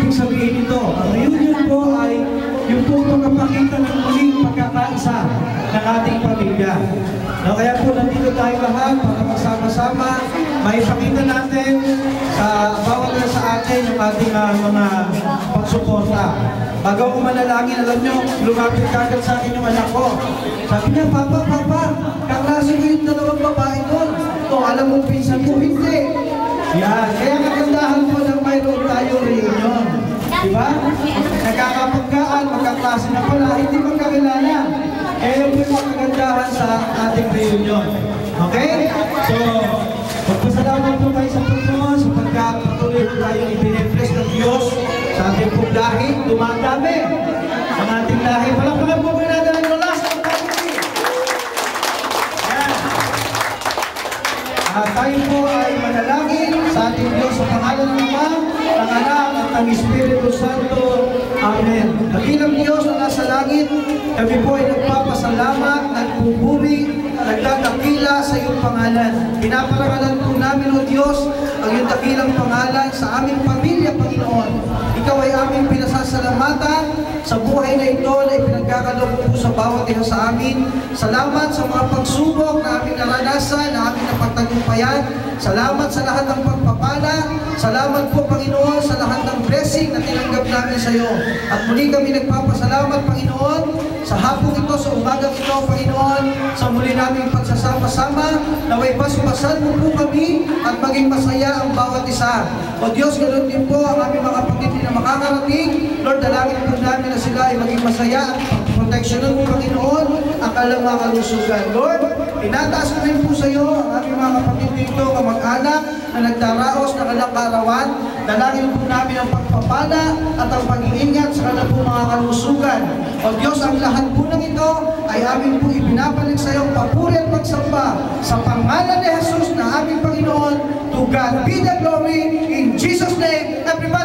ibig sabihin nito? Ang reunion po ay yung po pagkapakita ng muling pagkakaisa ng ating pamilya. No, kaya po nandito tayo lahat para magsama-sama, maipakita natin sa bawat na sa atin yung ating mga pagsuporta. Bago ako manalangin, alam nyo, lumapit kagad sa akin yung anak ko. Sabi niya, Papa, kaklase ko yung dalawang babae doon. O, alam mo, pinsan ko, hindi. Yan, kaya kagandahan po ng mayroon tayo reunion. Diba? Nagkakapagkaan, magkaklase na pala, hindi magkakilala. Kaya yung po yung kagandahan sa ating reunion. Okay? So, magpasalamat po tayo sa Panginoon sapagkat patuloy po tayo ibinefresh ng Diyos sa ating pong lahi. Dumadami ang ating lahi. Palakpakan po natin ang lalas ng pag-ibig. Yan. Tayo po ay manalangin sa ating Diyos sa pangalan ng Ama, ng Anak, at ng Espiritu Santo. Amen. Dakilang Diyos na nasa langit, kami po ay nagpapasalamat, nagpupuri, nagdadakila sa iyong pangalan. Pinaparangalan po namin, O Diyos, ang iyong dakilang pangalan sa aming pamilya, Panginoon. Ikaw ay aming pinasasalamatan sa buhay na ito na ipinagkakaloob po sa bawat isa sa amin. Salamat sa mga pagsubok na aming naranasan, na aming napagtagumpayan. Salamat sa lahat ng pagpapala. Salamat po, Panginoon, sa lahat ng blessing na tinanggap namin sa iyo. At muli kami nagpapasalamat, Panginoon, sa hapong ito, sa umagang ito, Panginoon, sa muli naming pagsasama-sama, naway basbasan mo po kami at maging masaya ang bawat isa. O Diyos, ganoon din po ang aming mga pagtiti na makakarating. Lord, dalangin po namin na sila ay maging masaya at proteksyonan mo, Panginoon, ang kalang mga kalusugan. Lord, inataas ko rin po sa iyo ang aming mga kapatid dito, kamag-anak, na nagdaraos ng alang karawan. Dalangin po namin ang pagpapala at ang pag-iingat sa kanilang po mga kalusugan. O Diyos, ang lahat po ng ito ay amin po ibinabalik sa iyong papuri at pagsamba sa pangalan ni Jesus na aming Panginoon. To God be the glory in Jesus' name. Everybody.